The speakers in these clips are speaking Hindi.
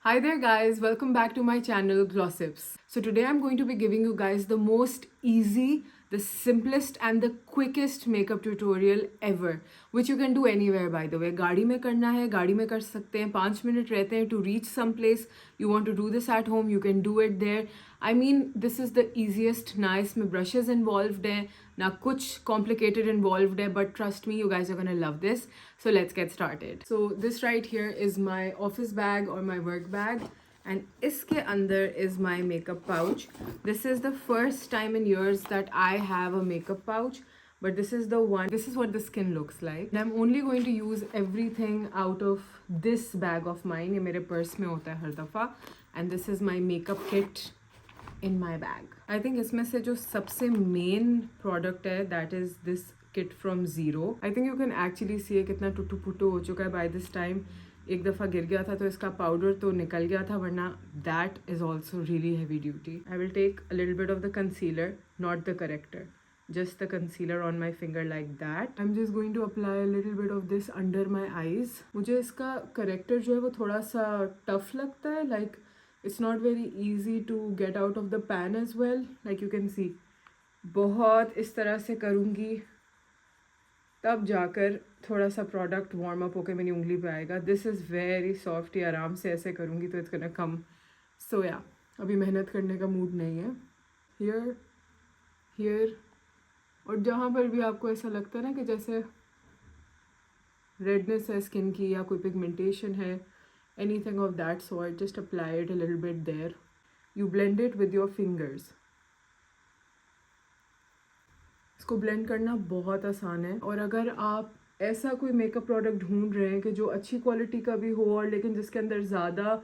Hi there guys, welcome back to my channel Glossips. So today I'm going to be giving you guys the most easy, the simplest and the quickest makeup tutorial ever, which you can do anywhere by the way. गाड़ी में करना है, गाड़ी में कर सकते हैं, 5 मिनट रहते हैं to reach some place. You want to do this at home, you can do it there. I mean, this is the easiest, ना इसमें brushes involved हैं, ना कुछ complicated involved है, but trust me, you guys are gonna love this. So let's get started. So this right here is my office bag or my work bag, and iske under is my makeup pouch. This is the first time in years that I have a makeup pouch, but this is the one, this is what the skin looks like. And I'm only going to use everything out of this bag of mine. ये मेरे पर्स में होता है हर दफ़ा. And this is my makeup kit in my bag. I think इसमें से जो सबसे main product है, that is this kit from Zero. I think you can actually see कितना टुटू पुटू हो चुका है by this time. एक दफ़ा गिर गया था तो इसका पाउडर तो निकल गया था, वरना that is also really heavy duty. I will take a little bit of the concealer, not the corrector. Just the concealer on my finger like that. I'm just going to apply a little bit of this under my eyes. मुझे इसका corrector जो है वो थोड़ा सा tough लगता है. Like it's not very easy to get out of the pan as well. Like you can see, बहुत इस तरह से करूँगी तब जाकर थोड़ा सा प्रोडक्ट वार्म अप होकर मेरी उंगली पे आएगा. This is very soft. ये आराम से ऐसे करूँगी तो इट्स गोना कम. सो या अभी मेहनत करने का मूड नहीं है. हियर हियर और जहाँ पर भी आपको ऐसा लगता है ना कि जैसे रेडनेस है स्किन की या कोई पिगमेंटेशन है, anything of that sort, just apply it a little bit there. You blend it with your fingers. इसको ब्लेंड करना बहुत आसान है. और अगर आप ऐसा कोई मेकअप प्रोडक्ट ढूंढ रहे हैं कि जो अच्छी क्वालिटी का भी हो और लेकिन जिसके अंदर ज़्यादा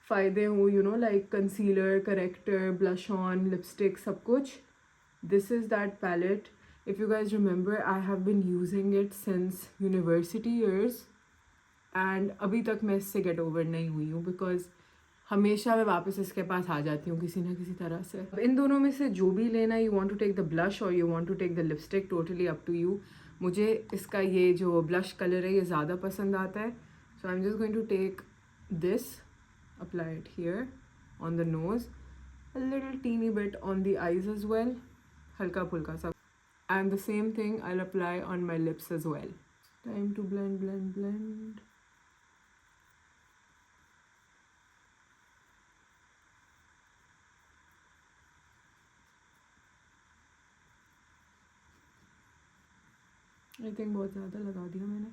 फ़ायदे हों, you know, like concealer, corrector, blush on, lipstick, सब कुछ, this is that palette. If you guys remember, I have been using it since university years and अभी तक मैं इससे गेट ओवर नहीं हुई हूँ, बिकॉज हमेशा मैं वापस इसके पास आ जाती हूँ किसी ना किसी तरह से. अब इन दोनों में से जो भी लेना, you want to take the blush और you want to take the lipstick, totally up to you. मुझे इसका ये जो ब्लश कलर है ये ज़्यादा पसंद आता है. So I am just going to take this, apply it here on the nose, a little teeny bit on the eyes as well, हल्का फुल्का सा, and the same thing I will apply on my lips as well. Time to blend blend blend. I think बहुत ज़्यादा लगा दिया मैंने.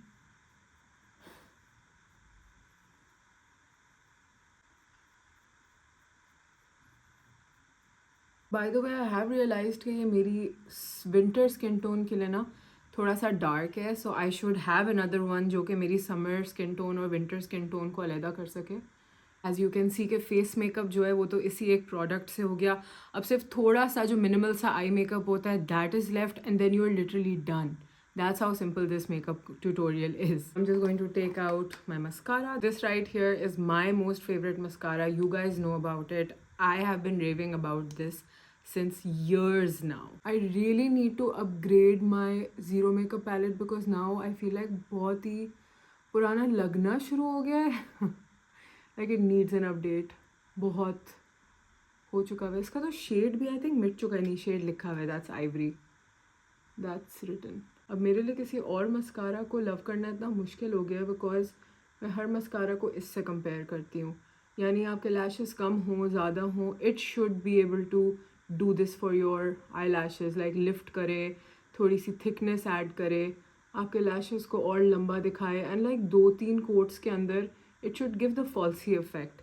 By the way, I have realised कि ये मेरी विंटर स्किन टोन के लिए ना थोड़ा सा डार्क है. So I should have another one जो कि मेरी समर स्किन टोन और विंटर स्किन टोन को अलहदा कर सके. एज यू कैन सी के फेस मेकअप जो है वो तो इसी एक प्रोडक्ट से हो गया. अब सिर्फ थोड़ा सा जो मिनिमल सा आई मेकअप होता है, that is left, and then you are literally done. That's how simple this makeup tutorial is. I'm just going to take out my mascara. This right here is my most favorite mascara. You guys know about it. I have been raving about this since years now. I really need to upgrade my Zero makeup palette because now I feel like बहुत ही पुराना लगना शुरू हो गया है. Like it needs an update. बहुत हो चुका है. इसका तो शेड भी I think मिट चुका है. नहीं, शेड लिखा हुआ है, that's Ivory. That's written. अब मेरे लिए किसी और मस्कारा को लव करना इतना मुश्किल हो गया है बिकॉज मैं हर मस्कारा को इससे कंपेयर करती हूँ. यानी आपके लैशेस कम हों, ज़्यादा हों, it should be able to do this for your eyelashes. Like lift करे, थोड़ी सी थिकनेस ऐड करे, आपके लैशेस को और लंबा दिखाए, एंड लाइक 2-3 कोट्स के अंदर it should give the falsies effect.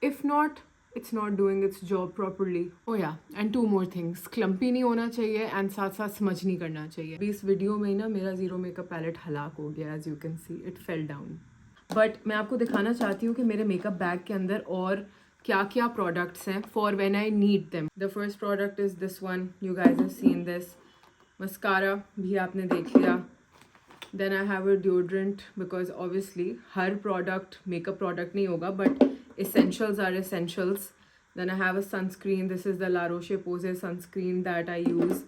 If not, it's not doing its job properly. Oh yeah, and 2 more things. Clumpy नहीं होना चाहिए एंड साथ साथ स्मज नहीं करना चाहिए. अभी इस वीडियो में ना मेरा ज़ीरो मेकअप पैलेट हलाक हो गया. As you can see it fell down. But मैं आपको दिखाना चाहती हूँ कि मेरे मेकअप बैग के अंदर और क्या क्या प्रोडक्ट्स हैं for when I need them. The first product is this one. You guys have seen this. Mascara भी आपने देख लिया. Then I have a deodorant because obviously हर प्रोडक्ट मेकअप प्रोडक्ट नहीं होगा, but essentials are essentials. Then I have a sunscreen. This is the La Roche-Posay sunscreen that I use.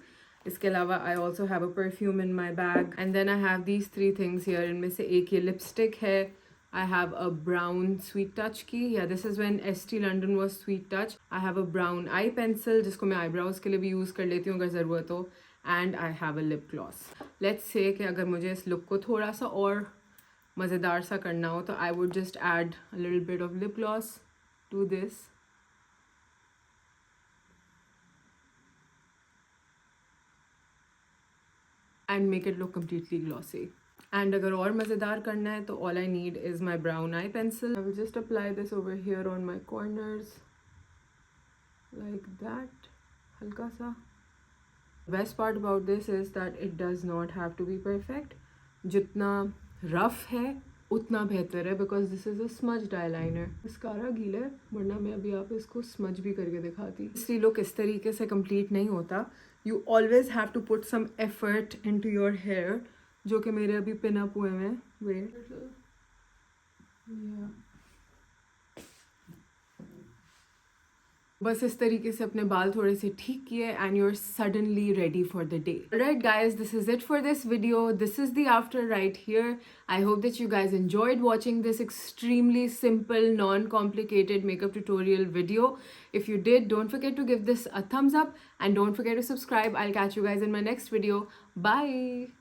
इसके अलावा I also have a perfume in my bag. And then I have these 3 things here. इनमें से एक ये lipstick है, I have a brown Sweet Touch की. Yeah, this is when ST London was Sweet Touch. I have a brown eye pencil जिसको मैं eyebrows के लिए भी use कर लेती हूँ अगर ज़रूरत हो. And I have a lip gloss. Let's say कि अगर मुझे इस look को थोड़ा सा और मज़ेदार सा करना हो तो I would just add a little bit of lip gloss to this. And make it look completely glossy. And अगर और मज़ेदार करना है तो all I need is my brown eye pencil. I will just apply this over here on my corners like that. हल्का सा. The best part about this is that it does not have to be perfect. जितना rough है उतना बेहतर है because this is a smudged eyeliner. Mascara गीला है वरना मैं अभी आप इसको smudge भी करके दिखाती. इसलिए look इस तरीके से complete नहीं होता. You always have to put some effort into your hair जो कि मेरे अभी pin up हुए हैं. Wait. Yeah. बस इस तरीके से अपने बाल थोड़े से ठीक किए and you're suddenly ready for the day. Alright guys, this is it for this video. This is the after right here. I hope that you guys enjoyed watching this extremely simple, non-complicated makeup tutorial video. If you did, don't forget to give this a thumbs up and don't forget to subscribe. I'll catch you guys in my next video. Bye!